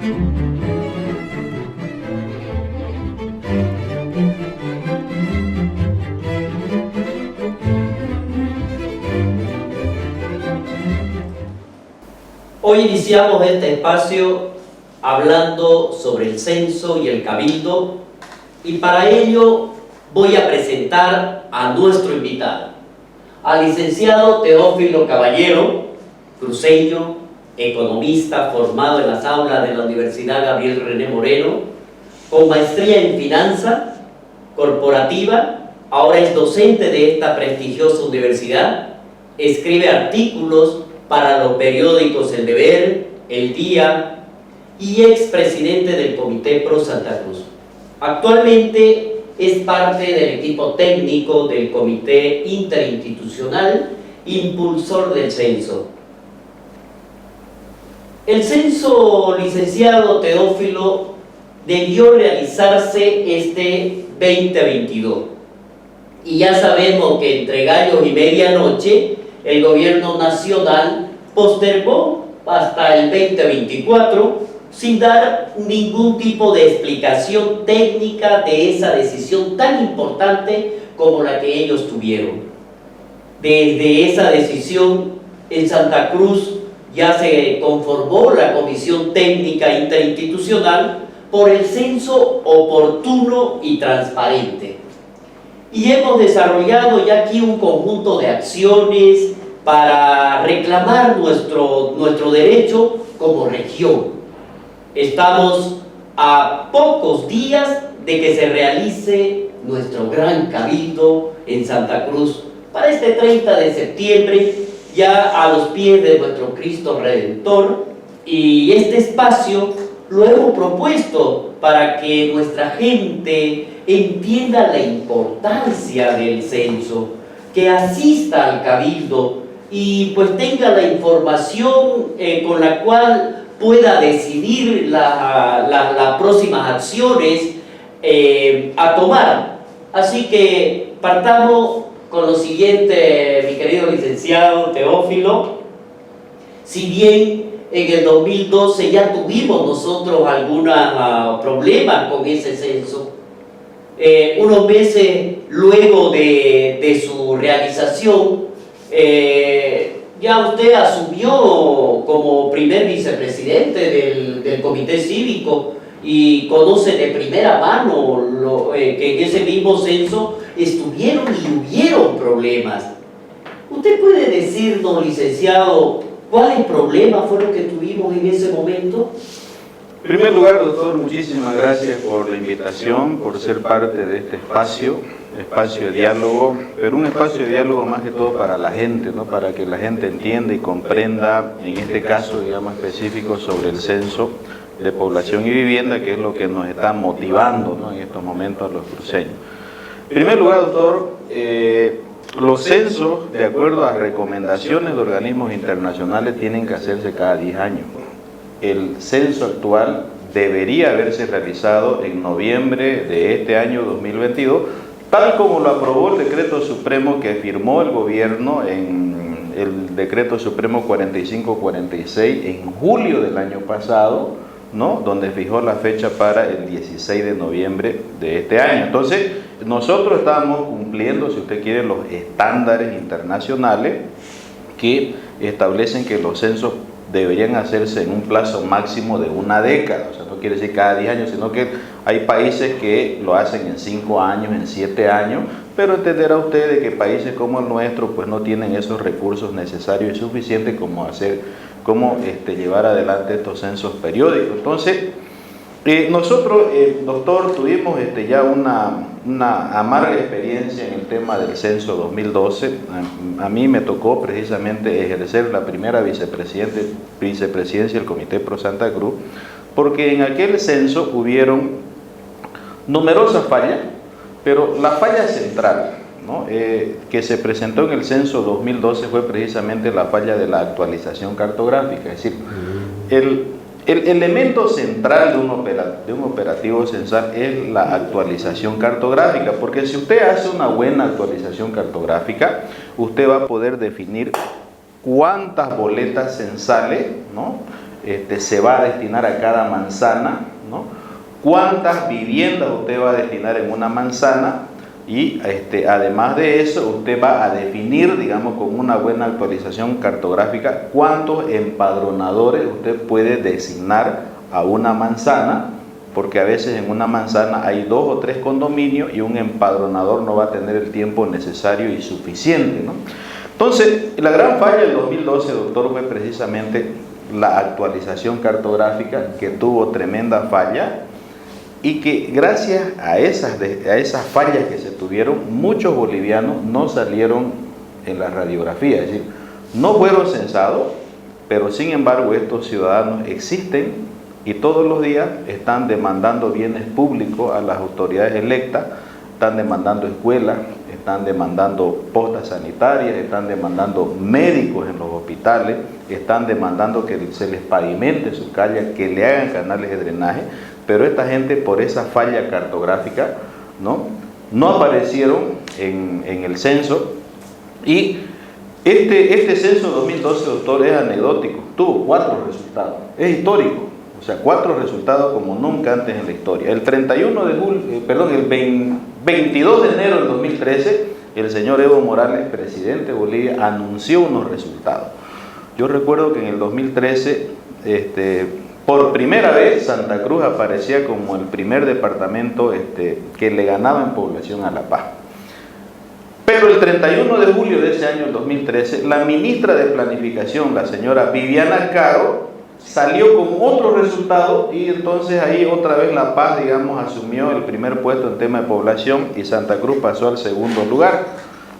Hoy iniciamos este espacio hablando sobre el censo y el cabildo, y para ello voy a presentar a nuestro invitado, al licenciado Teófilo Caballero, cruceño, economista formado en las aulas de la Universidad Gabriel René Moreno, con maestría en finanza corporativa. Ahora es docente de esta prestigiosa universidad, escribe artículos para los periódicos El Deber, El Día, y expresidente del Comité Pro Santa Cruz. Actualmente es parte del equipo técnico del Comité Interinstitucional, impulsor del censo. El censo, licenciado Teófilo, debió realizarse este 2022. Y ya sabemos que entre gallos y medianoche, el gobierno nacional postergó hasta el 2024 sin dar ningún tipo de explicación técnica de esa decisión tan importante como la que ellos tuvieron. Desde esa decisión, en Santa Cruz ya se conformó la Comisión Técnica Interinstitucional por el censo oportuno y transparente. Y hemos desarrollado ya aquí un conjunto de acciones para reclamar nuestro derecho como región. Estamos a pocos días de que se realice nuestro gran cabildo en Santa Cruz para este 30 de septiembre, ya a los pies de nuestro Cristo Redentor, y este espacio lo hemos propuesto para que nuestra gente entienda la importancia del censo, que asista al cabildo y pues tenga la información con la cual pueda decidir las próximas acciones a tomar. Así que partamos con lo siguiente, mi querido licenciado Teófilo. Si bien en el 2012 ya tuvimos nosotros algunos problemas con ese censo, unos meses luego de su realización, ya usted asumió como primer vicepresidente del Comité Cívico y conoce de primera mano que en ese mismo censo estuvieron y hubieron problemas. ¿Usted puede decirnos, licenciado, cuáles problemas fueron que tuvimos en ese momento? En primer lugar, doctor, muchísimas gracias por la invitación, por ser parte de este espacio de diálogo, pero un espacio de diálogo más que todo para la gente, ¿no? Para que la gente entienda y comprenda, en este caso, digamos, específico sobre el censo de población y vivienda, que es lo que nos está motivando, ¿no?, en estos momentos a los cruceños. En primer lugar, doctor, los censos, de acuerdo a recomendaciones de organismos internacionales, tienen que hacerse cada 10 años. El censo actual debería haberse realizado en noviembre de este año 2022, tal como lo aprobó el decreto supremo que firmó el gobierno en el decreto supremo 4546 en julio del año pasado, ¿no?, donde fijó la fecha para el 16 de noviembre de este año. Entonces, nosotros estamos cumpliendo, si usted quiere, los estándares internacionales que establecen que los censos deberían hacerse en un plazo máximo de una década. O sea, no quiere decir cada 10 años, sino que hay países que lo hacen en 5 años, en 7 años, pero entenderá usted de que países como el nuestro pues no tienen esos recursos necesarios y suficientes como llevar adelante estos censos periódicos. Entonces, nosotros, doctor, tuvimos ya una amarga experiencia en el tema del censo 2012. A mí me tocó precisamente ejercer la primera vicepresidencia del Comité Pro Santa Cruz, porque en aquel censo hubieron numerosas fallas, pero la falla central, ¿no?, que se presentó en el censo 2012 fue precisamente la falla de la actualización cartográfica. Es decir, el elemento central de un operativo censal es la actualización cartográfica, porque si usted hace una buena actualización cartográfica, usted va a poder definir cuántas boletas censales, ¿no?, se va a destinar a cada manzana, ¿no? Cuántas viviendas usted va a destinar en una manzana y además de eso usted va a definir, digamos, con una buena actualización cartográfica, cuántos empadronadores usted puede designar a una manzana, porque a veces en una manzana hay 2 o 3 condominios y un empadronador no va a tener el tiempo necesario y suficiente, ¿no? Entonces, la gran falla del 2012, doctor, fue precisamente la actualización cartográfica, que tuvo tremenda falla, y que gracias a esas fallas que se tuvieron, muchos bolivianos no salieron en la radiografía, es decir, no fueron censados, pero sin embargo estos ciudadanos existen y todos los días están demandando bienes públicos a las autoridades electas, están demandando escuelas, están demandando postas sanitarias, están demandando médicos en los hospitales, están demandando que se les pavimente su calle, que le hagan canales de drenaje, pero esta gente, por esa falla cartográfica, no aparecieron en el censo. Y este censo 2012, doctor, es anecdótico, tuvo 4 resultados, es histórico, o sea, 4 resultados como nunca antes en la historia. El 22 de enero del 2013, el señor Evo Morales, presidente de Bolivia, anunció unos resultados. Yo recuerdo que en el 2013, por primera vez, Santa Cruz aparecía como el primer departamento que le ganaba en población a La Paz. Pero el 31 de julio de ese año, el 2013, la ministra de Planificación, la señora Viviana Caro, salió con otro resultado y entonces ahí otra vez La Paz, digamos, asumió el primer puesto en tema de población y Santa Cruz pasó al segundo lugar.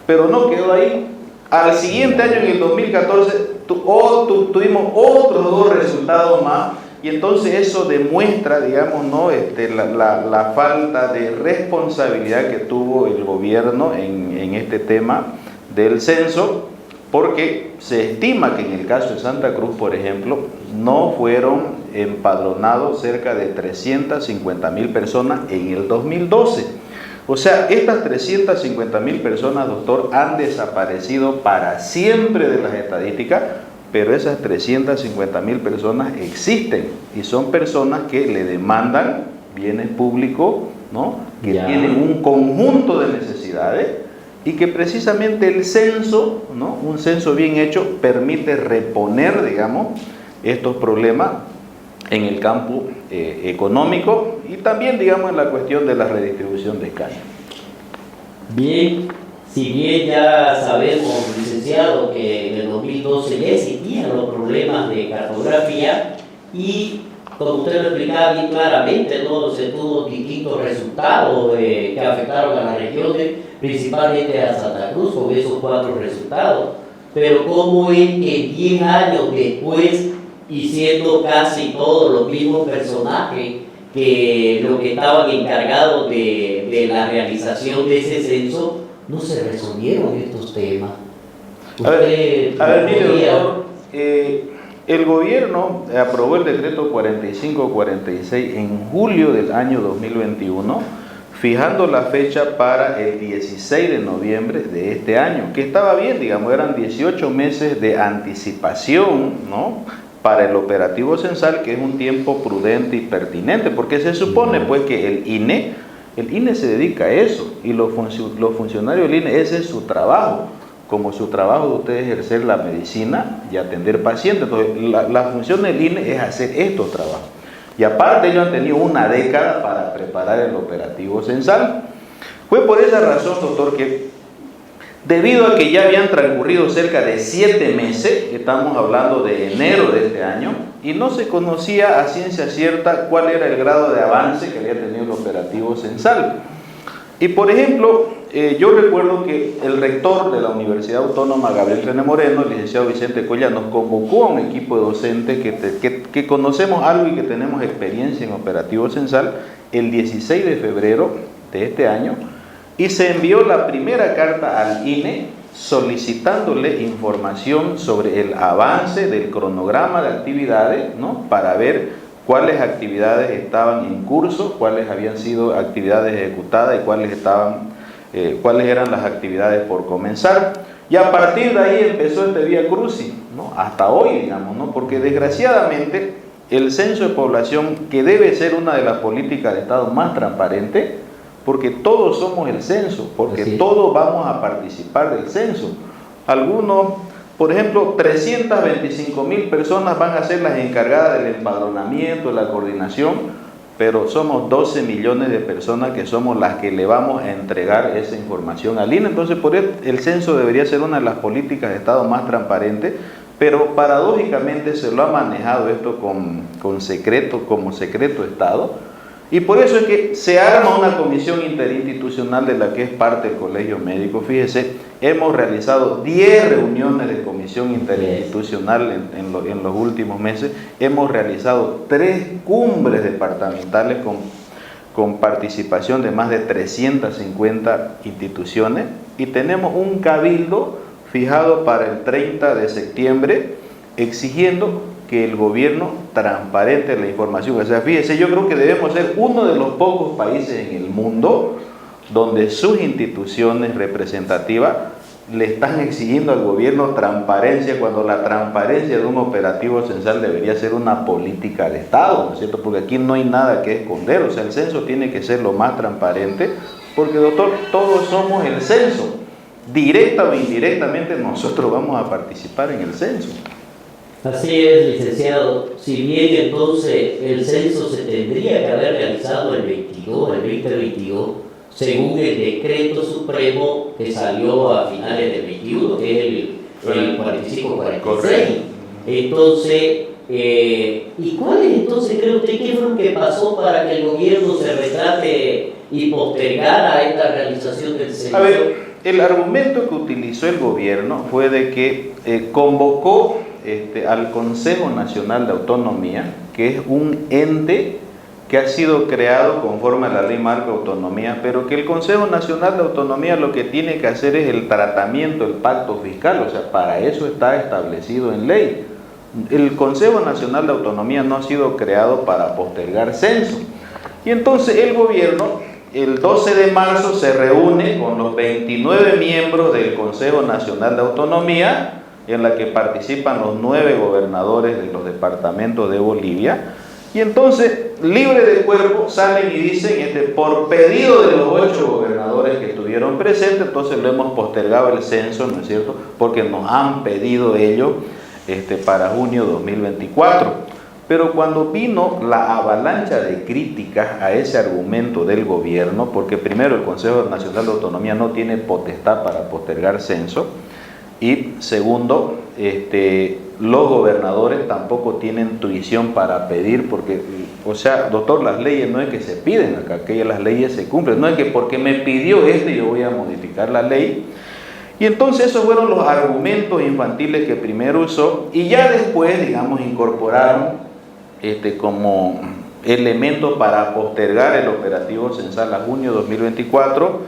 Pero no quedó ahí. Al siguiente año, en el 2014, tuvimos otros 2 resultados más. Y entonces eso demuestra, digamos, la falta de responsabilidad que tuvo el gobierno en este tema del censo, porque se estima que en el caso de Santa Cruz, por ejemplo, no fueron empadronados cerca de 350.000 personas en el 2012. O sea, estas 350.000 personas, doctor, han desaparecido para siempre de las estadísticas. Pero esas 350.000 personas existen y son personas que le demandan bienes públicos, ¿no? Que tienen un conjunto de necesidades y que precisamente el censo, ¿no? Un censo bien hecho permite reponer, digamos, estos problemas en el campo económico y también, digamos, en la cuestión de la redistribución de caña. Bien. Si bien ya sabemos, licenciado, que en el 2012 ya existían los problemas de cartografía y, como usted lo explicaba bien claramente, ¿no? Se tuvo distintos resultados que afectaron a las regiones, principalmente a Santa Cruz, con esos 4 resultados. Pero cómo es que 10 años después, y siendo casi todos los mismos personajes que los que estaban encargados de la realización de ese censo, no se resolvieron estos temas. A ver, mire, doctor, el gobierno aprobó el decreto 4546 en julio del año 2021, fijando la fecha para el 16 de noviembre de este año, que estaba bien, digamos, eran 18 meses de anticipación, ¿no?, para el operativo censal, que es un tiempo prudente y pertinente, porque se supone pues que el INE se dedica a eso, y los funcionarios del INE, ese es su trabajo, como su trabajo de ustedes ejercer la medicina y atender pacientes. Entonces, la función del INE es hacer estos trabajos. Y aparte ellos han tenido una década para preparar el operativo censal. Fue por esa razón, doctor, que debido a que ya habían transcurrido cerca de 7 meses, estamos hablando de enero de este año, y no se conocía a ciencia cierta cuál era el grado de avance que había tenido el operativo censal. Y por ejemplo, yo recuerdo que el rector de la Universidad Autónoma, Gabriel René Moreno, el licenciado Vicente Colla, nos convocó a un equipo de docentes que conocemos algo y que tenemos experiencia en operativo censal el 16 de febrero de este año, y se envió la primera carta al INE solicitándole información sobre el avance del cronograma de actividades, ¿no?, para ver cuáles actividades estaban en curso, cuáles habían sido actividades ejecutadas y cuáles eran las actividades por comenzar. Y a partir de ahí empezó este vía crucis, ¿no? Hasta hoy, digamos, ¿no? Porque desgraciadamente el censo de población, que debe ser una de las políticas de Estado más transparentes, porque todos somos el censo, porque todos vamos a participar del censo. Algunos, por ejemplo, 325.000 personas van a ser las encargadas del empadronamiento, de la coordinación, pero somos 12 millones de personas que somos las que le vamos a entregar esa información al INE. Entonces, por eso el censo debería ser una de las políticas de Estado más transparentes, pero paradójicamente se lo ha manejado esto como secreto de Estado, y por eso es que se arma una comisión interinstitucional de la que es parte el Colegio Médico. Fíjese, hemos realizado 10 reuniones de comisión interinstitucional en los últimos meses, hemos realizado 3 cumbres departamentales con participación de más de 350 instituciones, y tenemos un cabildo fijado para el 30 de septiembre exigiendo que el gobierno transparente la información. O sea, fíjese, yo creo que debemos ser uno de los pocos países en el mundo donde sus instituciones representativas le están exigiendo al gobierno transparencia, cuando la transparencia de un operativo censal debería ser una política de Estado, ¿no es cierto? Porque aquí no hay nada que esconder. O sea, el censo tiene que ser lo más transparente, porque, doctor, todos somos el censo. Directa o indirectamente nosotros vamos a participar en el censo. Así es, licenciado. Si bien entonces el censo se tendría que haber realizado el 2022, según el decreto supremo que salió a finales del 21, que es el 4546. Entonces, ¿y cuál es entonces, cree usted, qué fue lo que pasó para que el gobierno se retrate y postergara esta realización del censo? A ver, el argumento que utilizó el gobierno fue de que convocó al Consejo Nacional de Autonomía, que es un ente que ha sido creado conforme a la Ley Marco de Autonomía, pero que el Consejo Nacional de Autonomía lo que tiene que hacer es el tratamiento, el pacto fiscal. O sea, para eso está establecido en ley. El Consejo Nacional de Autonomía no ha sido creado para postergar censo. Y entonces el gobierno, el 12 de marzo, se reúne con los 29 miembros del Consejo Nacional de Autonomía, en la que participan los 9 gobernadores de los departamentos de Bolivia, y entonces, libre de cuerpo, salen y dicen, por pedido de los 8 gobernadores que estuvieron presentes, entonces lo hemos postergado el censo, ¿no es cierto?, porque nos han pedido ellos para junio 2024. Pero cuando vino la avalancha de críticas a ese argumento del gobierno, porque primero el Consejo Nacional de Autonomía no tiene potestad para postergar censo, y segundo, los gobernadores tampoco tienen tuición para pedir, porque, o sea, doctor, las leyes no es que se piden acá, que las leyes se cumplen, no es que porque me pidió yo voy a modificar la ley. Y entonces esos fueron los argumentos infantiles que primero usó, y ya después, digamos, incorporaron como elemento para postergar el operativo censal a junio 2024,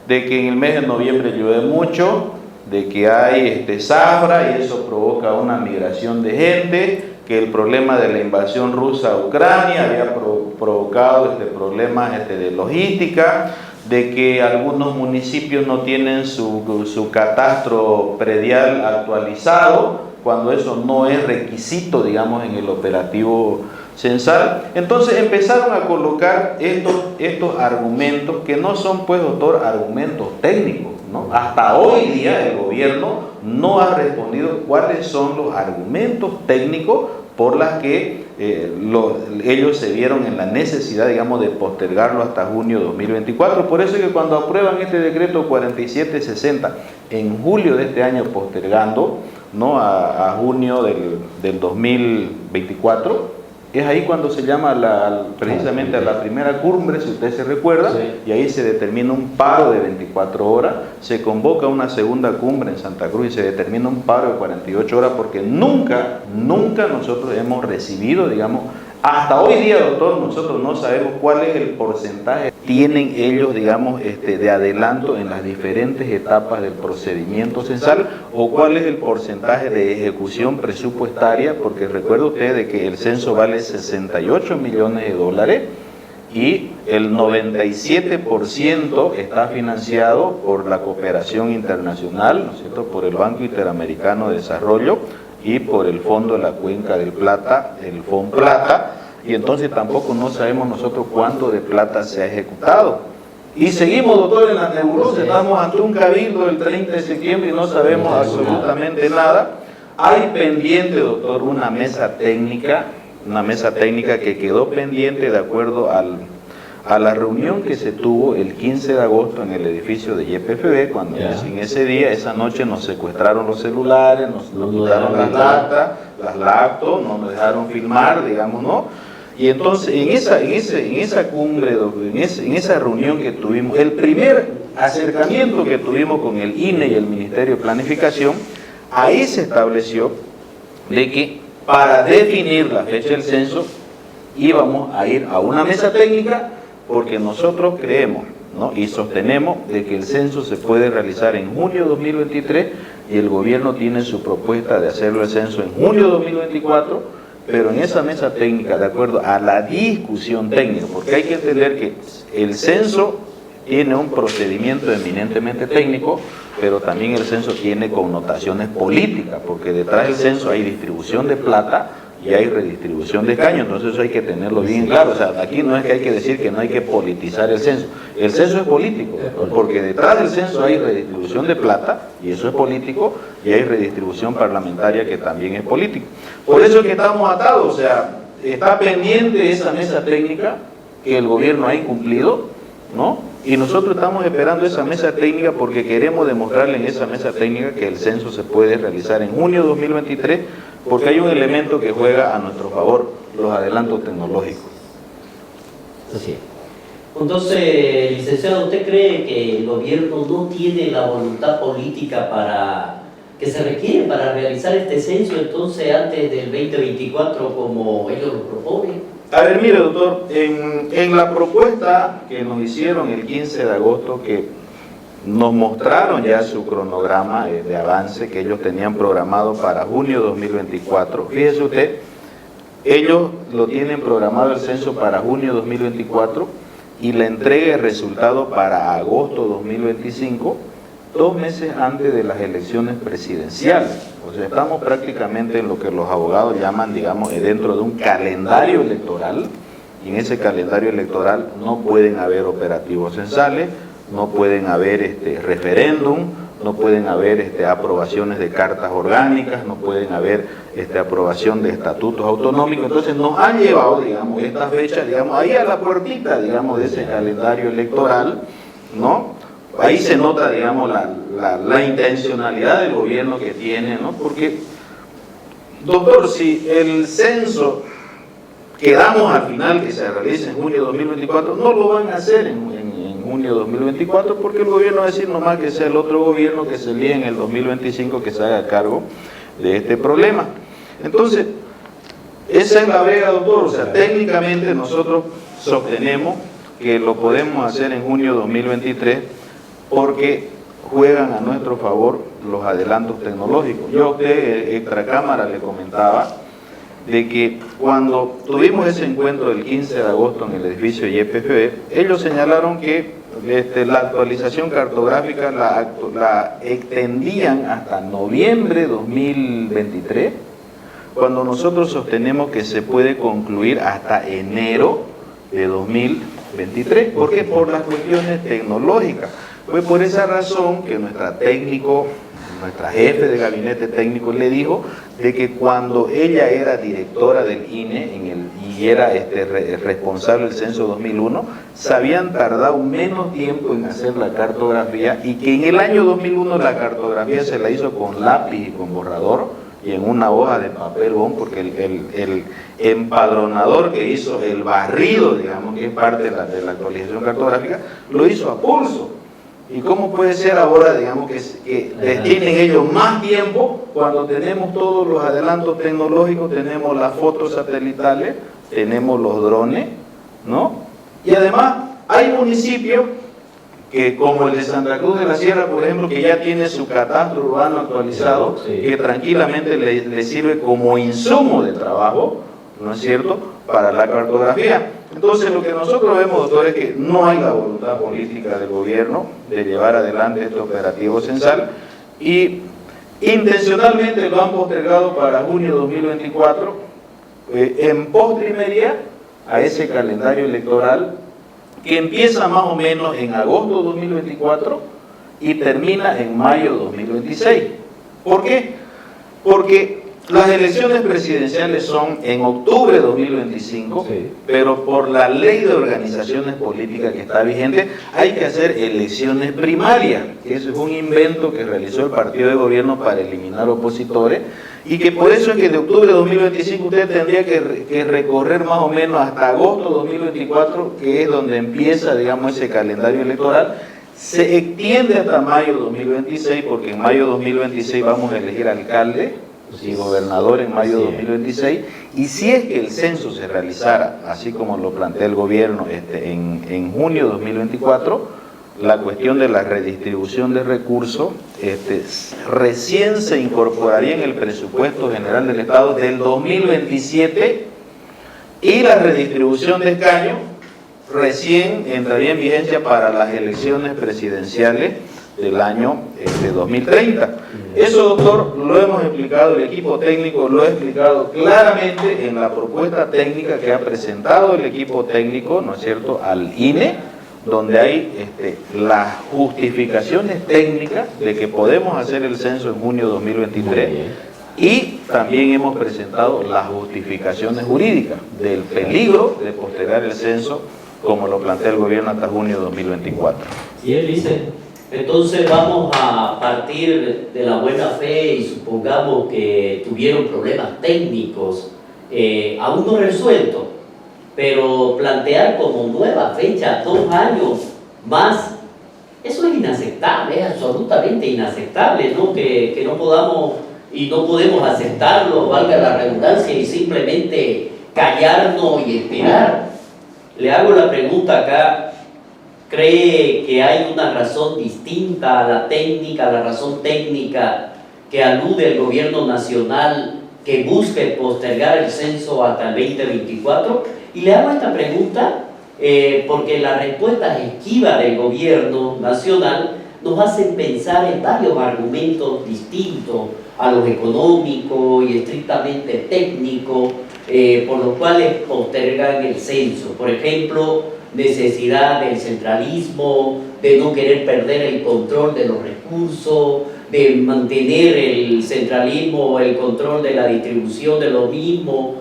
de que en el mes de noviembre llueve mucho, de que hay zafra y eso provoca una migración de gente, que el problema de la invasión rusa a Ucrania había provocado problemas de logística, de que algunos municipios no tienen su catastro predial actualizado, cuando eso no es requisito, digamos, en el operativo censal. Entonces empezaron a colocar estos argumentos que no son, pues, doctor, argumentos técnicos, ¿no? Hasta hoy día el gobierno no ha respondido cuáles son los argumentos técnicos por las que ellos se vieron en la necesidad, digamos, de postergarlo hasta junio 2024. Por eso es que cuando aprueban este decreto 4760 en julio de este año, postergando, ¿no?, a junio del 2024, es ahí cuando se llama precisamente a la primera cumbre, si usted se recuerda, sí. Y ahí se determina un paro de 24 horas, se convoca una segunda cumbre en Santa Cruz y se determina un paro de 48 horas, porque nunca nosotros hemos recibido, digamos, hasta hoy día, doctor, nosotros no sabemos cuál es el porcentaje que tienen ellos, digamos, de adelanto en las diferentes etapas del procedimiento censal, o cuál es el porcentaje de ejecución presupuestaria, porque recuerde usted de que el censo vale 68 millones de dólares y el 97% está financiado por la cooperación internacional, ¿no es cierto?, por el Banco Interamericano de Desarrollo, y por el Fondo de la Cuenca del Plata, el FONPLATA, y entonces tampoco no sabemos nosotros cuánto de plata se ha ejecutado. Y seguimos, doctor, en la nebulosa, estamos ante un cabildo el 30 de septiembre y no sabemos absolutamente nada. Hay pendiente, doctor, una mesa técnica que quedó pendiente de acuerdo a la reunión que se tuvo el 15 de agosto en el edificio de YPFB, cuando en ese día, esa noche, nos secuestraron los celulares, nos quitaron las laptops, no nos dejaron filmar, digamos, ¿no? Y entonces en esa cumbre, en esa reunión que tuvimos, el primer acercamiento que tuvimos con el INE y el Ministerio de Planificación, ahí se estableció de que para definir la fecha del censo íbamos a ir a una mesa técnica, porque nosotros creemos, ¿no?, y sostenemos de que el censo se puede realizar en junio de 2023 y el gobierno tiene su propuesta de hacerlo el censo en junio de 2024, pero en esa mesa técnica, de acuerdo a la discusión técnica, porque hay que entender que el censo tiene un procedimiento eminentemente técnico, pero también el censo tiene connotaciones políticas, porque detrás del censo hay distribución de plata y hay redistribución de escaños, entonces eso hay que tenerlo bien claro. O sea, aquí no es que hay que decir que no hay que politizar el censo es político, porque detrás del censo hay redistribución de plata, y eso es político, y hay redistribución parlamentaria que también es político. Por eso es que estamos atados, o sea, está pendiente esa mesa técnica que el gobierno ha incumplido, ¿no? Y nosotros estamos esperando esa mesa técnica porque queremos demostrarle en esa mesa técnica que el censo se puede realizar en junio de 2023, porque hay un elemento que juega a nuestro favor, los adelantos tecnológicos. Así es. Entonces, licenciado, ¿usted cree que el gobierno no tiene la voluntad política que se requiere para realizar este censo entonces antes del 2024 como ellos lo proponen? A ver, mire, doctor, en la propuesta que nos hicieron el 15 de agosto, que nos mostraron ya su cronograma de avance que ellos tenían programado para junio de 2024. Fíjese usted, ellos lo tienen programado el censo para junio de 2024 y la entrega de resultados para agosto de 2025, 2 meses antes de las elecciones presidenciales. O sea, estamos prácticamente en lo que los abogados llaman, digamos, dentro de un calendario electoral, y en ese calendario electoral no pueden haber operativos censales, no pueden haber referéndum, no pueden haber aprobaciones de cartas orgánicas, no pueden haber aprobación de estatutos autonómicos. Entonces nos han llevado, digamos, esta fecha, digamos, ahí a la puertita, digamos, de ese calendario electoral, ¿no? Ahí se nota, digamos, la intencionalidad del gobierno que tiene, ¿no? Porque, doctor, si el censo quedamos al final que se realice en junio de 2024, no lo van a hacer en junio de 2024, porque el gobierno va a decir nomás que sea el otro gobierno que se elija en el 2025 que se haga cargo de este problema. Entonces, esa es la vega, doctor. O sea, técnicamente nosotros sostenemos que lo podemos hacer en junio de 2023 porque juegan a nuestro favor los adelantos tecnológicos. Yo a usted, extracámara, le comentaba de que cuando tuvimos ese encuentro del 15 de agosto en el edificio YPFB, ellos señalaron que la actualización cartográfica la extendían hasta noviembre de 2023, cuando nosotros sostenemos que se puede concluir hasta enero de 2023. ¿Por qué? Por las cuestiones tecnológicas. Fue por esa razón que nuestra jefe de gabinete técnico le dijo de que cuando ella era directora del INE y era responsable del censo 2001, se habían tardado menos tiempo en hacer la cartografía, y que en el año 2001 la cartografía se la hizo con lápiz y con borrador y en una hoja de papel bond, porque el empadronador que hizo el barrido, digamos, que es parte de la actualización cartográfica, lo hizo a pulso. ¿Y cómo puede ser ahora, digamos, que destinen ellos más tiempo cuando tenemos todos los adelantos tecnológicos, tenemos las fotos satelitales, tenemos los drones, ¿no? Y además hay municipios que, como el de Santa Cruz de la Sierra, por ejemplo, que ya tiene su catastro urbano actualizado, que tranquilamente le sirve como insumo de trabajo, ¿no es cierto?, para la cartografía. Entonces, lo que nosotros vemos, doctor, es que no hay la voluntad política del gobierno de llevar adelante este operativo censal, y Intencionalmente lo han postergado para junio 2024, en postrimería a ese calendario electoral que empieza más o menos en agosto 2024 y termina en mayo 2026. ¿Por qué? Porque las elecciones presidenciales son en octubre de 2025, sí, pero por la ley de organizaciones políticas que está vigente, hay que hacer elecciones primarias. Eso es un invento que realizó el partido de gobierno para eliminar opositores, y que por eso es que de octubre de 2025 usted tendría que recorrer más o menos hasta agosto de 2024, que es donde empieza, digamos, ese calendario electoral. Se extiende hasta mayo de 2026, porque en mayo de 2026 vamos a elegir alcalde y gobernador en mayo de 2026, y si es que el censo se realizara, así como lo plantea el gobierno, en junio de 2024, la cuestión de la redistribución de recursos recién se incorporaría en el presupuesto general del Estado del 2027, y la redistribución de escaños recién entraría en vigencia para las elecciones presidenciales del año 2030. Eso, doctor, lo hemos explicado, el equipo técnico lo ha explicado claramente en la propuesta técnica que ha presentado el equipo técnico, ¿no es cierto?, al INE, donde hay las justificaciones técnicas de que podemos hacer el censo en junio de 2023, y también hemos presentado las justificaciones jurídicas del peligro de postergar el censo, como lo plantea el gobierno, hasta junio de 2024. Y él dice, entonces vamos a partir de la buena fe y supongamos que tuvieron problemas técnicos, aún no resueltos, pero plantear como nueva fecha 2 años más, eso es inaceptable, es absolutamente inaceptable, ¿no? Que no podamos y no podemos aceptarlo, valga la redundancia, y simplemente callarnos y esperar. Le hago la pregunta acá. ¿Cree que hay una razón distinta a la técnica, la razón técnica que alude el gobierno nacional que busque postergar el censo hasta el 2024? Y le hago esta pregunta porque las respuestas esquivas del gobierno nacional nos hacen pensar en varios argumentos distintos a los económicos y estrictamente técnicos, por los cuales postergan el censo. Por ejemplo, necesidad del centralismo, de no querer perder el control de los recursos, de mantener el centralismo, el control de la distribución de los mismos,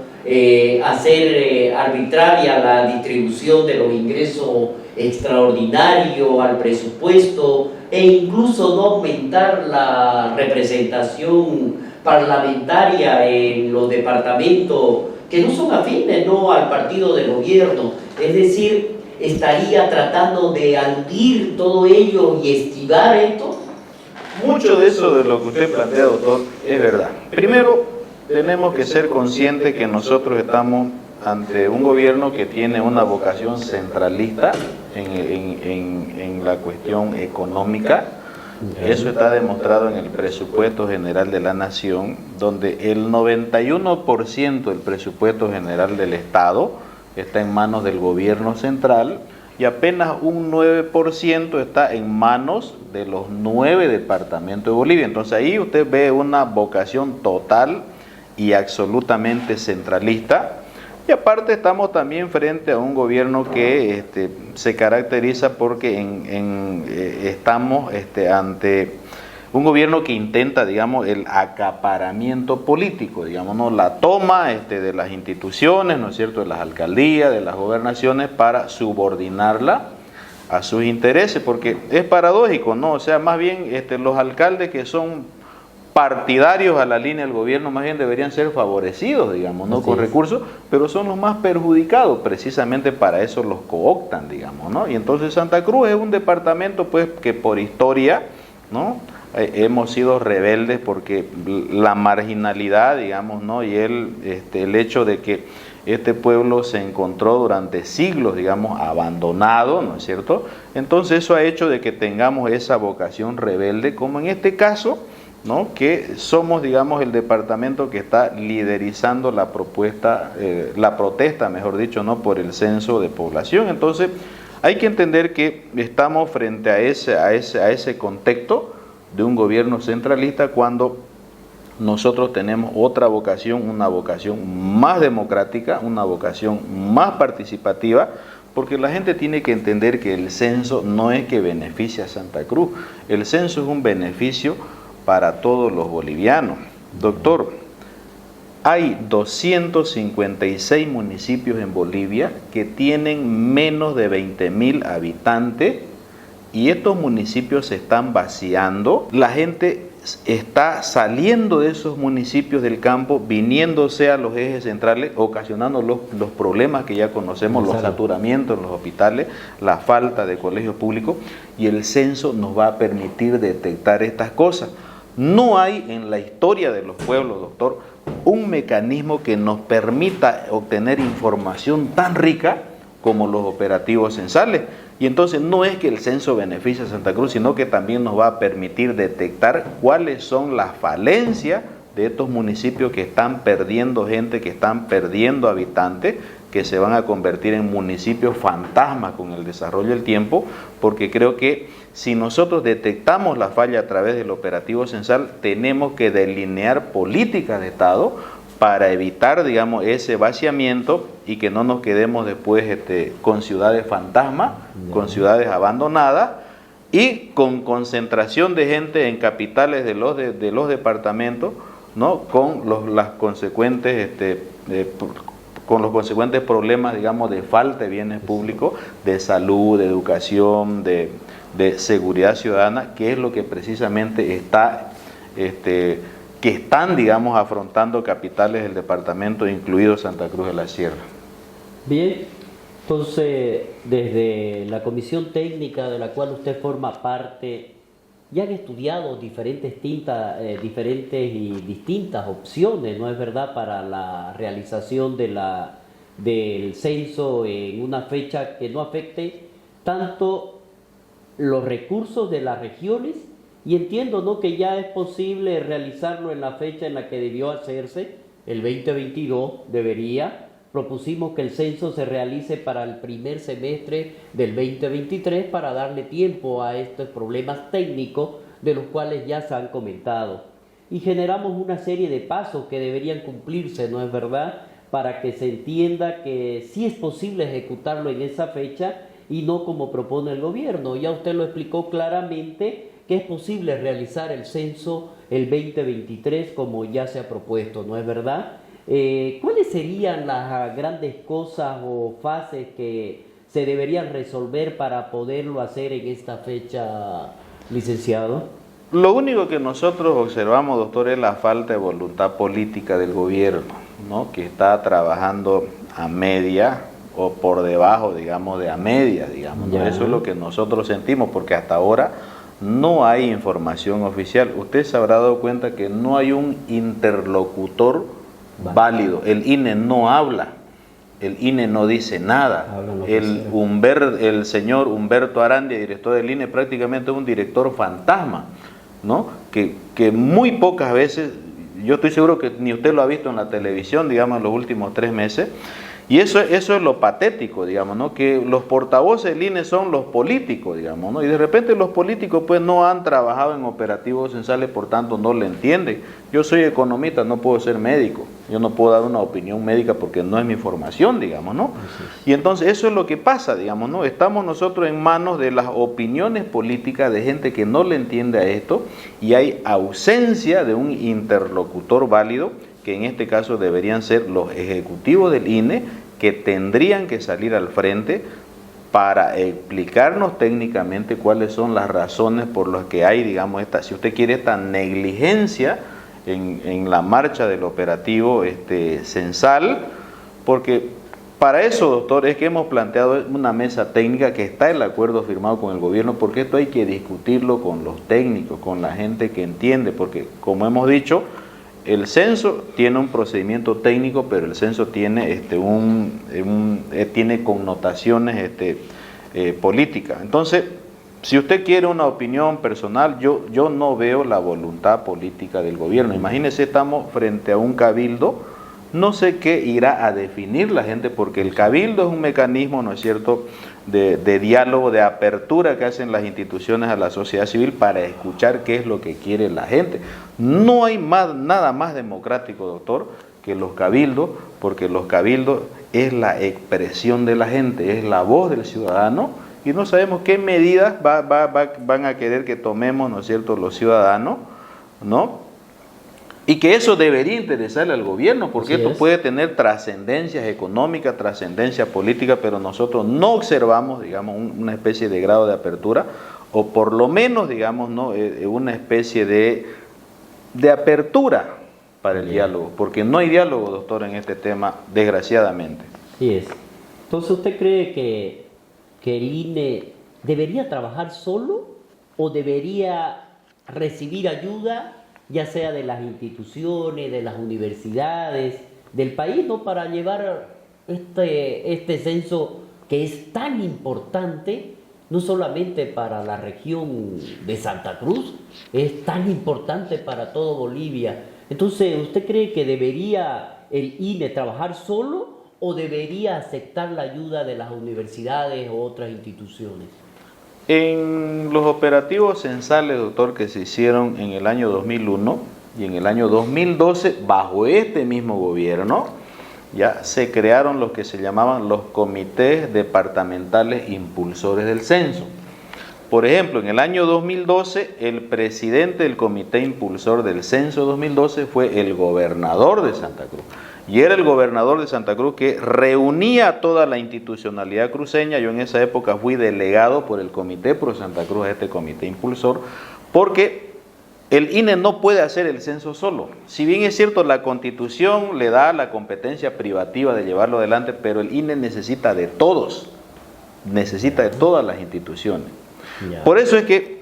hacer arbitraria la distribución de los ingresos extraordinarios al presupuesto, e incluso no aumentar la representación parlamentaria en los departamentos que no son afines, ¿no?, al partido de gobierno. Es decir, estaría tratando de aludir todo ello y esquivar esto. Mucho de eso de lo que usted plantea, doctor, es verdad. Primero, tenemos que ser conscientes que nosotros estamos ante un gobierno que tiene una vocación centralista en la cuestión económica. Eso está demostrado en el presupuesto general de la Nación, donde el 91% del presupuesto general del Estado está en manos del gobierno central, y apenas un 9% está en manos de los 9 departamentos de Bolivia. Entonces ahí usted ve una vocación total y absolutamente centralista. Y aparte estamos también frente a un gobierno que se caracteriza porque estamos ante un gobierno que intenta, digamos, el acaparamiento político, digamos, ¿no?, la toma de las instituciones, ¿no es cierto?, de las alcaldías, de las gobernaciones, para subordinarla a sus intereses, porque es paradójico, ¿no? O sea, más bien los alcaldes que son partidarios a la línea del gobierno más bien deberían ser favorecidos, digamos, ¿no?, con recursos, pero son los más perjudicados, precisamente para eso los cooptan, digamos, ¿no? Y entonces Santa Cruz es un departamento, pues, que por historia, ¿no?, hemos sido rebeldes, porque la marginalidad, digamos, ¿no?, y el hecho de que este pueblo se encontró durante siglos, digamos, abandonado, ¿no es cierto? Entonces eso ha hecho de que tengamos esa vocación rebelde, como en este caso, ¿no?, que somos, digamos, el departamento que está liderizando la protesta, mejor dicho, ¿no?, por el censo de población. Entonces hay que entender que estamos frente a ese contexto de un gobierno centralista, cuando nosotros tenemos otra vocación, una vocación más democrática, una vocación más participativa, porque la gente tiene que entender que el censo no es que beneficia a Santa Cruz, el censo es un beneficio para todos los bolivianos. Doctor, hay 256 municipios en Bolivia que tienen menos de 20.000 habitantes y estos municipios se están vaciando. La gente está saliendo de esos municipios del campo, viniéndose a los ejes centrales, ocasionando los problemas que ya conocemos, los saturamientos en los hospitales, la falta de colegios públicos, y el censo nos va a permitir detectar estas cosas. No hay en la historia de los pueblos, doctor, un mecanismo que nos permita obtener información tan rica como los operativos censales. Y entonces no es que el censo beneficie a Santa Cruz, sino que también nos va a permitir detectar cuáles son las falencias de estos municipios que están perdiendo gente, que están perdiendo habitantes, que se van a convertir en municipios fantasmas con el desarrollo del tiempo, porque creo que si nosotros detectamos la falla a través del operativo censal, tenemos que delinear políticas de Estado para evitar, digamos, ese vaciamiento y que no nos quedemos después con ciudades fantasmas, con ciudades abandonadas y con concentración de gente en capitales de los departamentos, ¿no? Con los consecuentes problemas, digamos, de falta de bienes públicos, de salud, de educación, de seguridad ciudadana, que es lo que precisamente que están, digamos, afrontando capitales del departamento, incluido Santa Cruz de la Sierra. Bien, entonces, desde la comisión técnica de la cual usted forma parte, ya han estudiado diferentes y distintas opciones, ¿no es verdad?, para la realización del censo en una fecha que no afecte tanto los recursos de las regiones, y entiendo, ¿no?, que ya es posible realizarlo en la fecha en la que debió hacerse, el 2022 propusimos que el censo se realice para el primer semestre del 2023 para darle tiempo a estos problemas técnicos de los cuales ya se han comentado. Y generamos una serie de pasos que deberían cumplirse, ¿no es verdad?, para que se entienda que sí es posible ejecutarlo en esa fecha y no como propone el gobierno. Ya usted lo explicó claramente, que es posible realizar el censo el 2023 como ya se ha propuesto, ¿no es verdad? ¿Cuáles serían las grandes cosas o fases que se deberían resolver para poderlo hacer en esta fecha, licenciado? Lo único que nosotros observamos, doctor, es la falta de voluntad política del gobierno, ¿no?, que está trabajando a media o por debajo, digamos, de a media, digamos, ¿no? Eso es lo que nosotros sentimos, porque hasta ahora no hay información oficial. Usted se habrá dado cuenta que no hay un interlocutor válido. El INE no habla, el INE no dice nada. El señor Humberto Arandia, director del INE, prácticamente es un director fantasma, ¿no? Que muy pocas veces, yo estoy seguro que ni usted lo ha visto en la televisión, digamos, en los últimos 3 meses. Y eso es lo patético, digamos, ¿no?, que los portavoces del INE son los políticos, digamos, ¿no?, y de repente los políticos pues no han trabajado en operativos censales, por tanto no le entienden. Yo soy economista, no puedo ser médico, yo no puedo dar una opinión médica porque no es mi formación, digamos, ¿no? Y entonces eso es lo que pasa, digamos, ¿no? Estamos nosotros en manos de las opiniones políticas de gente que no le entiende a esto, y hay ausencia de un interlocutor válido, que en este caso deberían ser los ejecutivos del INE, que tendrían que salir al frente para explicarnos técnicamente cuáles son las razones por las que hay, digamos, si usted quiere, esta negligencia en la marcha del operativo censal, porque para eso, doctor, es que hemos planteado una mesa técnica, que está el acuerdo firmado con el gobierno, porque esto hay que discutirlo con los técnicos, con la gente que entiende, porque como hemos dicho, el censo tiene un procedimiento técnico, pero el censo tiene tiene connotaciones políticas. Entonces, si usted quiere una opinión personal, yo no veo la voluntad política del gobierno. Imagínese, estamos frente a un cabildo No sé qué irá a definir la gente, porque el cabildo es un mecanismo, ¿no es cierto?, de diálogo, de apertura que hacen las instituciones a la sociedad civil para escuchar qué es lo que quiere la gente. No hay nada más democrático, doctor, que los cabildos, porque los cabildos es la expresión de la gente, es la voz del ciudadano, y no sabemos qué medidas van a querer que tomemos, ¿no es cierto?, los ciudadanos, ¿no? Y que eso debería interesarle al gobierno, porque esto puede tener trascendencias económicas, trascendencia política, pero nosotros no observamos, digamos, una especie de grado de apertura, o por lo menos, digamos, ¿no?, una especie de apertura para el diálogo, porque no hay diálogo, doctor, en este tema, desgraciadamente. Sí es. Entonces, ¿usted cree que el INE debería trabajar solo o debería recibir ayuda, ya sea de las instituciones, de las universidades, del país, ¿no?, para llevar este censo que es tan importante, no solamente para la región de Santa Cruz, es tan importante para todo Bolivia? Entonces, ¿usted cree que debería el INE trabajar solo o debería aceptar la ayuda de las universidades o otras instituciones? En los operativos censales, doctor, que se hicieron en el año 2001 y en el año 2012, bajo este mismo gobierno, ya se crearon los que se llamaban los comités departamentales impulsores del censo. Por ejemplo, en el año 2012, el presidente del comité impulsor del censo 2012 fue el gobernador de Santa Cruz. Y era el gobernador de Santa Cruz que reunía a toda la institucionalidad cruceña. Yo en esa época fui delegado por el Comité Pro Santa Cruz a este comité impulsor, porque el INE no puede hacer el censo solo. Si bien es cierto, la Constitución le da la competencia privativa de llevarlo adelante, pero el INE necesita de todos, necesita de todas las instituciones. Por eso es que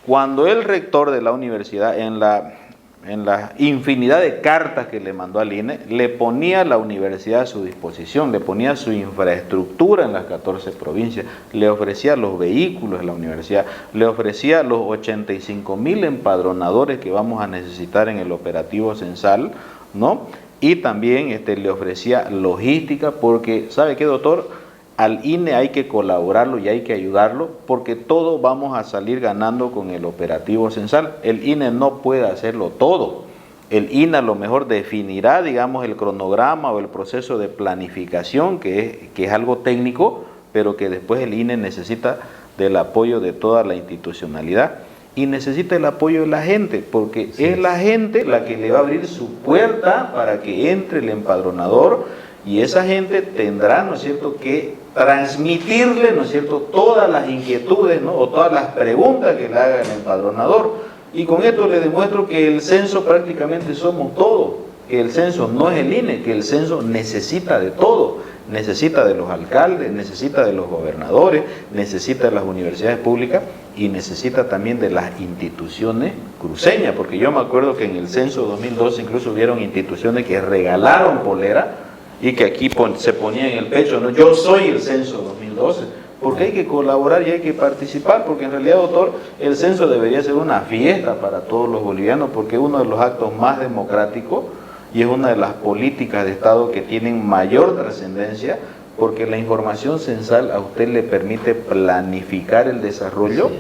cuando el rector de la universidad, en la infinidad de cartas que le mandó al INE, le ponía la universidad a su disposición, le ponía su infraestructura en las 14 provincias, le ofrecía los vehículos de la universidad, le ofrecía los 85,000 empadronadores que vamos a necesitar en el operativo censal, ¿no? Y también le ofrecía logística, porque, ¿sabe qué, doctor? Al INE hay que colaborarlo y hay que ayudarlo, porque todos vamos a salir ganando con el operativo censal. El INE no puede hacerlo todo. El INE a lo mejor definirá, digamos, el cronograma o el proceso de planificación, que es algo técnico, pero que después el INE necesita del apoyo de toda la institucionalidad y necesita el apoyo de la gente, porque es la gente la que le va a abrir su puerta para que entre el empadronador, y esa gente tendrá, ¿no es cierto?, que transmitirle, ¿no es cierto?, todas las inquietudes, ¿no?, o todas las preguntas que le haga el empadronador. Y con esto le demuestro que el censo prácticamente somos todos, que el censo no es el INE, que el censo necesita de todo, necesita de los alcaldes, necesita de los gobernadores, necesita de las universidades públicas y necesita también de las instituciones cruceñas, porque yo me acuerdo que en el censo 2012 incluso hubieron instituciones que regalaron polera y que aquí se ponía en el pecho, ¿no?, yo soy el censo 2012, porque hay que colaborar y hay que participar, porque en realidad, doctor, el censo debería ser una fiesta para todos los bolivianos, porque es uno de los actos más democráticos y es una de las políticas de Estado que tienen mayor trascendencia, porque la información censal a usted le permite planificar el desarrollo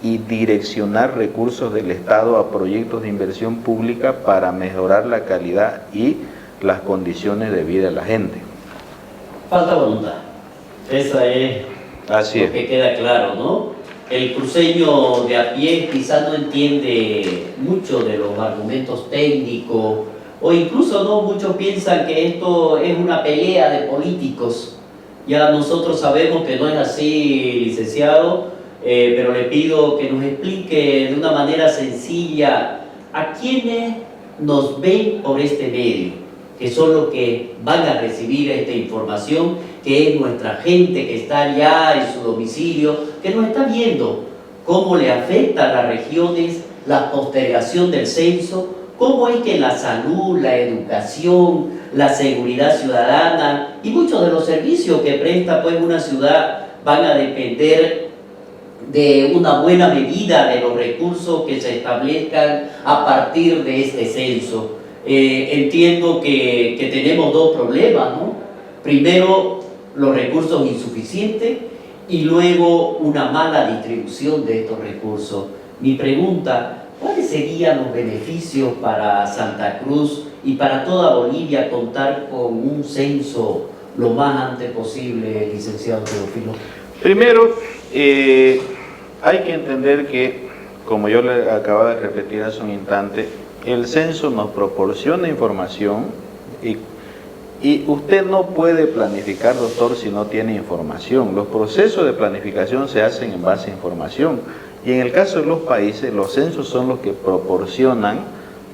y direccionar recursos del Estado a proyectos de inversión pública para mejorar la calidad y las condiciones de vida de la gente. Falta voluntad. Esa es lo que queda claro, ¿no? El cruceño de a pie quizás no entiende mucho de los argumentos técnicos, o incluso no, muchos piensan que esto es una pelea de políticos. Ya nosotros sabemos que no es así, licenciado, pero le pido que nos explique de una manera sencilla a quienes nos ven por este medio, que son los que van a recibir esta información, que es nuestra gente que está allá en su domicilio, que nos está viendo cómo le afecta a las regiones la postergación del censo, cómo es que la salud, la educación, la seguridad ciudadana y muchos de los servicios que presta pues una ciudad van a depender de una buena medida de los recursos que se establezcan a partir de este censo. Entiendo que tenemos dos problemas, ¿no? Primero, los recursos insuficientes y luego una mala distribución de estos recursos. Mi pregunta, ¿cuáles serían los beneficios para Santa Cruz y para toda Bolivia contar con un censo lo más antes posible, licenciado Teófilo? Primero, hay que entender que, como yo le acabo de repetir hace un instante, el censo nos proporciona información y usted no puede planificar, doctor, si no tiene información. Los procesos de planificación se hacen en base a información. Y en el caso de los países, los censos son los que proporcionan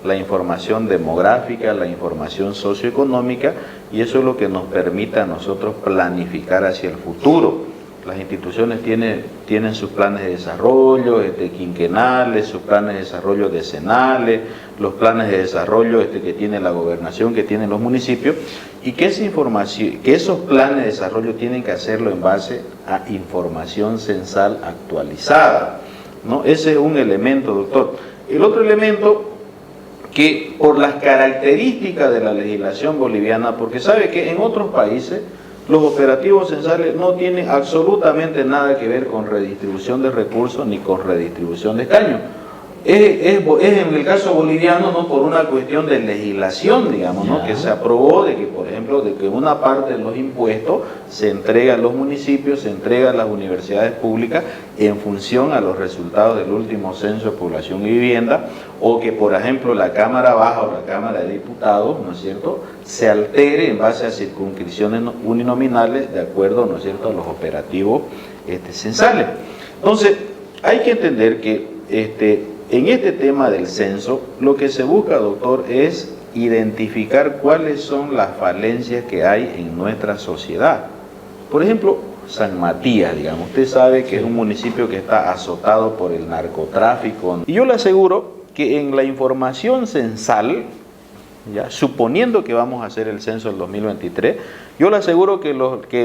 la información demográfica, la información socioeconómica, y eso es lo que nos permite a nosotros planificar hacia el futuro. Las instituciones tienen sus planes de desarrollo quinquenales, sus planes de desarrollo decenales, los planes de desarrollo que tiene la gobernación, que tienen los municipios, y que esa información, que esos planes de desarrollo tienen que hacerlo en base a información censal actualizada, ¿no? Ese es un elemento, doctor. El otro elemento, que por las características de la legislación boliviana, porque sabe que en otros países los operativos censales no tienen absolutamente nada que ver con redistribución de recursos ni con redistribución de escaños. Es en el caso boliviano, ¿no?, por una cuestión de legislación, digamos, ¿no?, que se aprobó de que, por ejemplo, de que una parte de los impuestos se entrega a los municipios, se entrega a las universidades públicas en función a los resultados del último censo de población y vivienda, o que, por ejemplo, la Cámara Baja o la Cámara de Diputados, ¿no es cierto?, se altere en base a circunscripciones uninominales de acuerdo, ¿no es cierto?, a los operativos censales. Entonces, hay que entender que en este tema del censo, lo que se busca, doctor, es identificar cuáles son las falencias que hay en nuestra sociedad. Por ejemplo, San Matías, digamos, usted sabe que es un municipio que está azotado por el narcotráfico. Y yo le aseguro que en la información censal, ya, suponiendo que vamos a hacer el censo del 2023, yo le aseguro que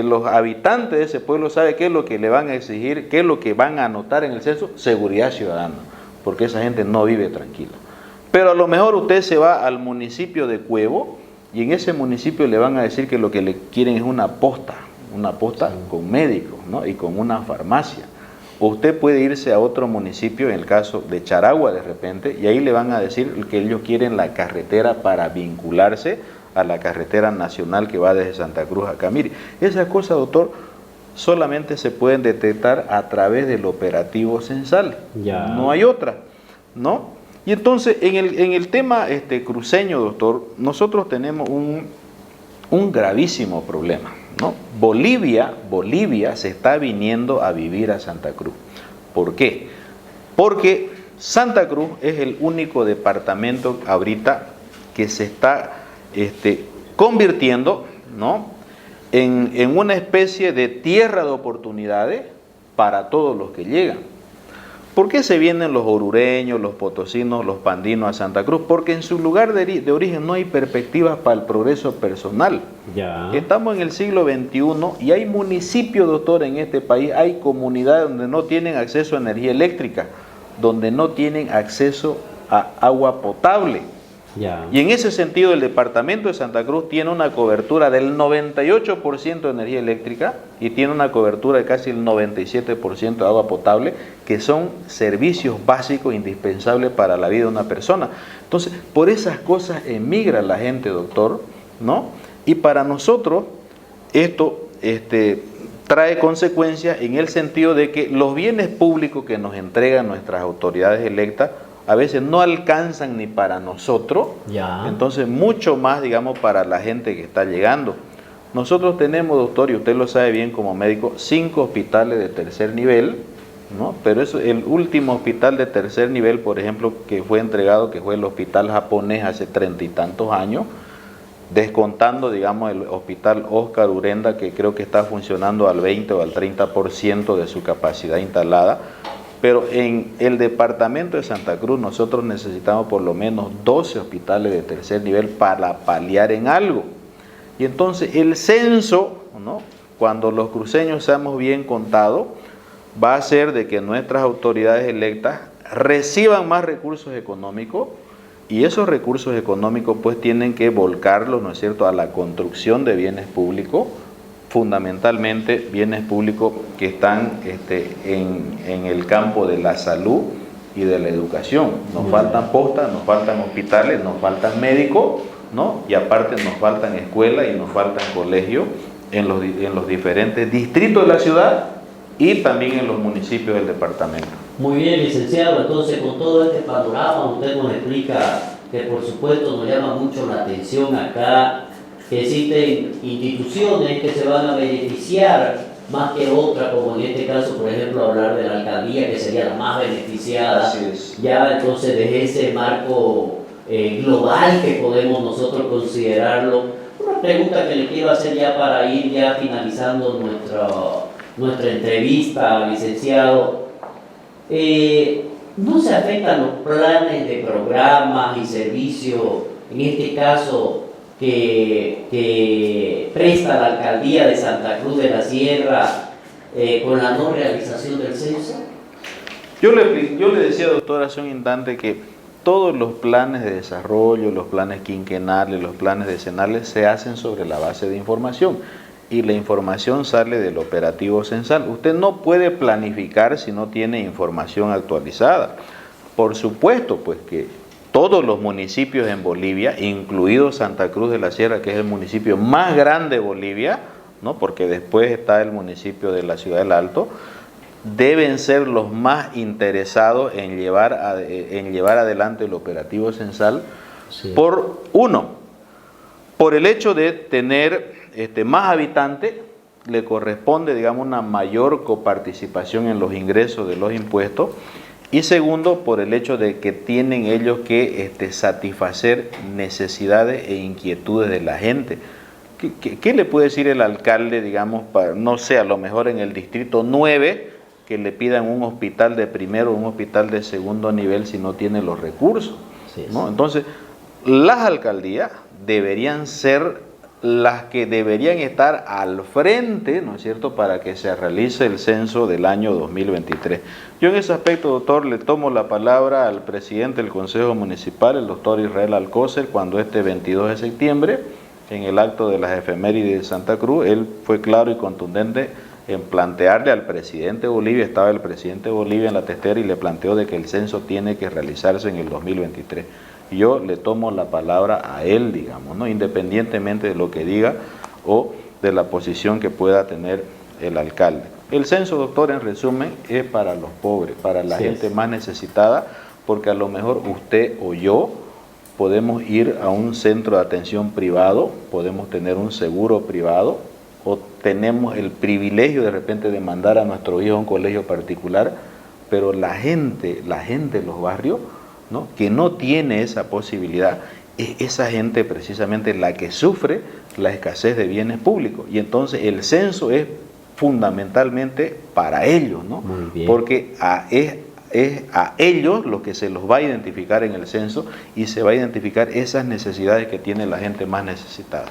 los habitantes de ese pueblo saben qué es lo que le van a exigir, qué es lo que van a anotar en el censo: seguridad ciudadana, porque esa gente no vive tranquila. Pero a lo mejor usted se va al municipio de Cuevo y en ese municipio le van a decir que lo que le quieren es una posta con médicos, ¿no?, y con una farmacia. O usted puede irse a otro municipio, en el caso de Charagua de repente, y ahí le van a decir que ellos quieren la carretera para vincularse a la carretera nacional que va desde Santa Cruz a Camiri. Esas cosas, doctor, solamente se pueden detectar a través del operativo censal. Ya. No hay otra, ¿no? Y entonces, en el tema cruceño, doctor, nosotros tenemos un gravísimo problema, ¿no? Bolivia se está viniendo a vivir a Santa Cruz. ¿Por qué? Porque Santa Cruz es el único departamento ahorita que se está convirtiendo, ¿no?, en una especie de tierra de oportunidades para todos los que llegan. ¿Por qué se vienen los orureños, los potosinos, los pandinos a Santa Cruz? Porque en su lugar de origen no hay perspectivas para el progreso personal. Ya. Estamos en el siglo XXI y hay municipios, doctor, en este país, hay comunidades donde no tienen acceso a energía eléctrica, donde no tienen acceso a agua potable. Ya. Y en ese sentido el departamento de Santa Cruz tiene una cobertura del 98% de energía eléctrica y tiene una cobertura de casi el 97% de agua potable, que son servicios básicos indispensables para la vida de una persona. Entonces, por esas cosas emigra la gente, doctor, ¿no? Y para nosotros esto trae consecuencias en el sentido de que los bienes públicos que nos entregan nuestras autoridades electas a veces no alcanzan ni para nosotros, ya. Entonces mucho más, digamos, para la gente que está llegando. Nosotros tenemos, doctor, y usted lo sabe bien como médico, 5 hospitales de tercer nivel, ¿no? Pero eso, el último hospital de tercer nivel, por ejemplo, que fue entregado, que fue el hospital japonés hace 30 y tantos años, descontando, digamos, el hospital Oscar Urenda, que creo que está funcionando al 20 o al 30% de su capacidad instalada. Pero en el departamento de Santa Cruz nosotros necesitamos por lo menos 12 hospitales de tercer nivel para paliar en algo. Y entonces el censo, ¿no?, cuando los cruceños seamos bien contados, va a hacer de que nuestras autoridades electas reciban más recursos económicos y esos recursos económicos pues tienen que volcarlos, ¿no es cierto?, a la construcción de bienes públicos, fundamentalmente bienes públicos que están en el campo de la salud y de la educación. Nos faltan postas, nos faltan hospitales, nos faltan médicos, ¿no? Y aparte nos faltan escuelas y nos faltan colegios en los diferentes distritos de la ciudad y también en los municipios del departamento. Muy bien, licenciado. Entonces, con todo este panorama, usted nos explica que, por supuesto, nos llama mucho la atención acá que existen instituciones que se van a beneficiar más que otra, como en este caso, por ejemplo, hablar de la alcaldía, que sería la más beneficiada. Así es. Ya, entonces, desde ese marco global que podemos nosotros considerarlo. Una pregunta que le quiero hacer ya para ir ya finalizando nuestra entrevista, licenciado. ¿No se afectan los planes de programas y servicios, en este caso, que presta la alcaldía de Santa Cruz de la Sierra con la no realización del censo? Yo le decía, doctor, hace un instante que todos los planes de desarrollo, los planes quinquenales, los planes decenales se hacen sobre la base de información y la información sale del operativo censal. Usted no puede planificar si no tiene información actualizada. Por supuesto, pues que todos los municipios en Bolivia, incluido Santa Cruz de la Sierra, que es el municipio más grande de Bolivia, ¿no? Porque después está el municipio de la Ciudad del Alto, deben ser los más interesados en llevar adelante el operativo censal. Sí. Por el hecho de tener más habitantes, le corresponde, digamos, una mayor coparticipación en los ingresos de los impuestos, y segundo, por el hecho de que tienen ellos que satisfacer necesidades e inquietudes de la gente. ¿Qué le puede decir el alcalde, digamos, no sé, a lo mejor en el distrito 9, que le pidan un hospital de primero o un hospital de segundo nivel si no tiene los recursos? Sí, ¿no? Sí. Entonces, las alcaldías deberían ser las que deberían estar al frente, ¿no es cierto?, para que se realice el censo del año 2023. Yo en ese aspecto, doctor, le tomo la palabra al presidente del Consejo Municipal, el doctor Israel Alcócer, cuando este 22 de septiembre, en el acto de las efemérides de Santa Cruz, él fue claro y contundente en plantearle al presidente de Bolivia, estaba el presidente de Bolivia en la testera y le planteó de que el censo tiene que realizarse en el 2023. Yo le tomo la palabra a él, digamos, ¿no?, independientemente de lo que diga o de la posición que pueda tener el alcalde. El censo, doctor, en resumen, es para los pobres, para la gente más necesitada, porque a lo mejor usted o yo podemos ir a un centro de atención privado, podemos tener un seguro privado, o tenemos el privilegio de repente de mandar a nuestro hijo a un colegio particular, pero la gente de los barrios, ¿no?, que no tiene esa posibilidad, es esa gente precisamente la que sufre la escasez de bienes públicos. Y entonces el censo es fundamentalmente para ellos, ¿no? Porque es a ellos lo que se los va a identificar en el censo y se va a identificar esas necesidades que tiene la gente más necesitada.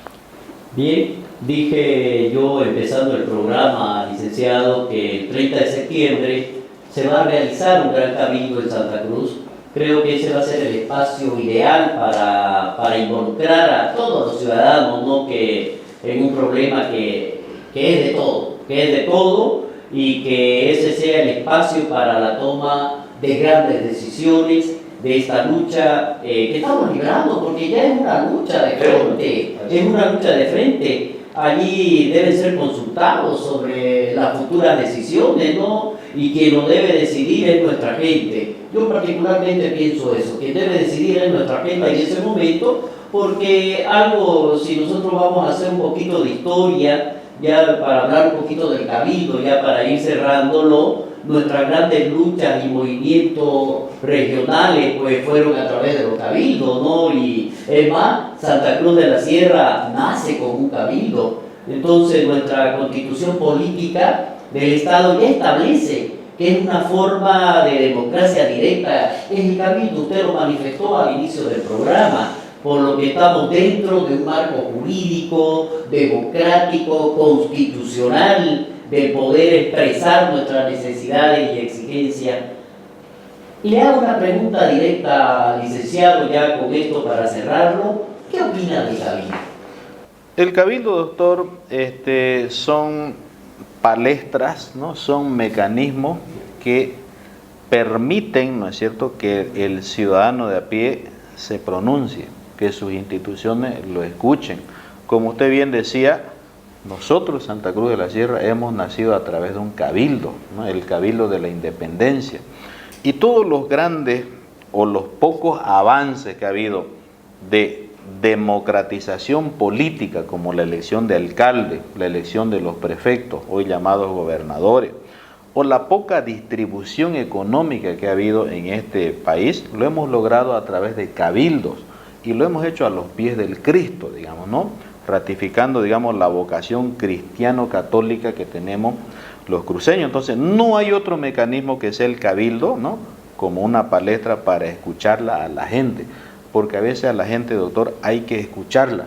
Bien, dije yo empezando el programa, licenciado, que el 30 de septiembre se va a realizar un gran cabildo en Santa Cruz. Creo que ese va a ser el espacio ideal para involucrar a todos los ciudadanos, ¿no?, que en un problema que es de todo, y que ese sea el espacio para la toma de grandes decisiones de esta lucha que estamos librando, porque ya es una lucha de frente, Allí deben ser consultados sobre las futuras decisiones, ¿no? Y quien lo debe decidir es nuestra gente. Yo particularmente pienso eso, quien debe decidir es nuestra gente en ese momento, porque si nosotros vamos a hacer un poquito de historia, ya para hablar un poquito del cabildo, ya para ir cerrándolo, nuestras grandes luchas y movimientos regionales pues fueron a través de los cabildos, ¿no? Y es más, Santa Cruz de la Sierra nace con un cabildo. Entonces nuestra constitución política del Estado ya establece que es una forma de democracia directa, es el cabildo. Usted lo manifestó al inicio del programa, por lo que estamos dentro de un marco jurídico, democrático, constitucional, de poder expresar nuestras necesidades y exigencias. Y le hago una pregunta directa, licenciado, ya con esto para cerrarlo. ¿Qué opina del cabildo? El cabildo, doctor, son palestras, ¿no? Son mecanismos que permiten, ¿no es cierto?, que el ciudadano de a pie se pronuncie, que sus instituciones lo escuchen. Como usted bien decía, nosotros, Santa Cruz de la Sierra, hemos nacido a través de un cabildo, ¿no? El cabildo de la independencia. Y todos los grandes o los pocos avances que ha habido de democratización política, como la elección de alcalde, la elección de los prefectos, hoy llamados gobernadores, o la poca distribución económica que ha habido en este país, lo hemos logrado a través de cabildos y lo hemos hecho a los pies del Cristo, digamos, ¿no? Ratificando, digamos, la vocación cristiano-católica que tenemos los cruceños. Entonces, no hay otro mecanismo que sea el cabildo, ¿no?, como una palestra para escucharla a la gente, porque a veces a la gente, doctor, hay que escucharla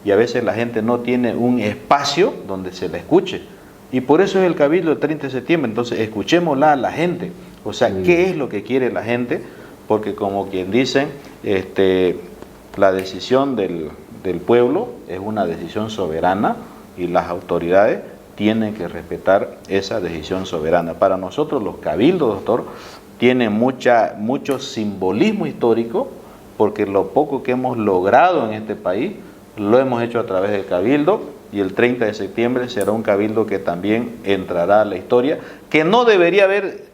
y a veces la gente no tiene un espacio donde se la escuche. Y por eso es el cabildo del 30 de septiembre, entonces escuchémosla a la gente, o sea, ¿qué es lo que quiere la gente? Porque como quien dicen, la decisión del pueblo es una decisión soberana y las autoridades tienen que respetar esa decisión soberana. Para nosotros los cabildos, doctor, tienen mucho simbolismo histórico, porque lo poco que hemos logrado en este país lo hemos hecho a través del cabildo, y el 30 de septiembre será un cabildo que también entrará a la historia, que no debería haber,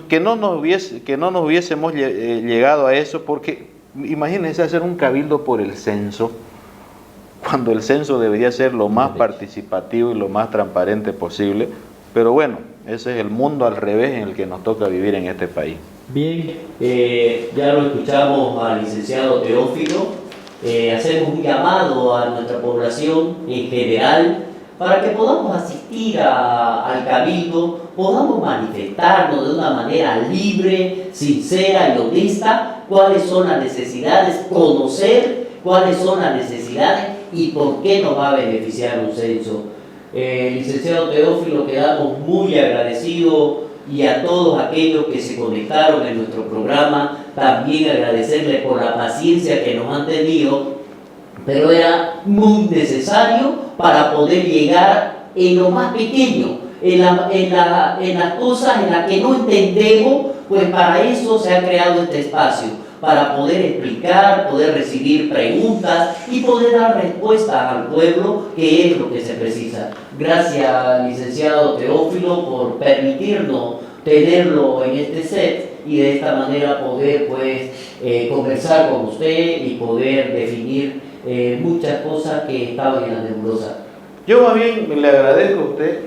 que no nos hubiésemos llegado a eso, porque imagínense hacer un cabildo por el censo, cuando el censo debería ser lo más participativo y lo más transparente posible, pero bueno, ese es el mundo al revés en el que nos toca vivir en este país. Bien, ya lo escuchamos al licenciado Teófilo. Hacemos un llamado a nuestra población en general para que podamos asistir al cabildo, podamos manifestarnos de una manera libre, sincera y honesta cuáles son las necesidades, conocer cuáles son las necesidades y por qué nos va a beneficiar un censo. Licenciado Teófilo, quedamos muy agradecidos, y a todos aquellos que se conectaron en nuestro programa, también agradecerles por la paciencia que nos han tenido, pero era muy necesario para poder llegar en lo más pequeño, en las cosas en las que no entendemos, pues para eso se ha creado este espacio, para poder explicar, poder recibir preguntas y poder dar respuestas al pueblo, que es lo que se precisa. Gracias, licenciado Teófilo, por permitirnos tenerlo en este set y de esta manera poder conversar con usted y poder definir muchas cosas que estaban en la nebulosa. Yo más bien le agradezco a usted,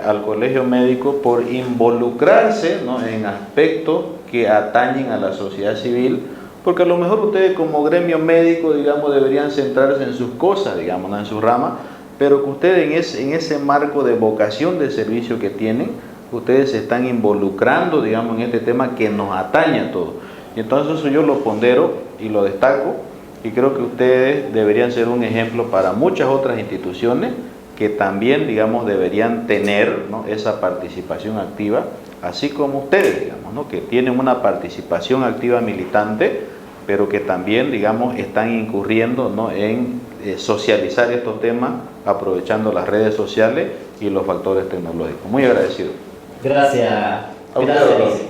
al Colegio Médico, por involucrarse, ¿no?, en aspectos que atañen a la sociedad civil, porque a lo mejor ustedes como gremio médico, digamos, deberían centrarse en sus cosas, digamos, ¿no?, en su rama, pero que ustedes en ese marco de vocación de servicio que tienen, ustedes se están involucrando, digamos, en este tema que nos atañe a todos. Y entonces eso yo lo pondero y lo destaco, y creo que ustedes deberían ser un ejemplo para muchas otras instituciones que también, digamos, deberían tener, ¿no?, esa participación activa, así como ustedes, digamos, ¿no?, que tienen una participación activa militante, pero que también, digamos, están incurriendo, ¿no?, en socializar estos temas, aprovechando las redes sociales y los factores tecnológicos. Muy agradecido. Gracias. Gracias.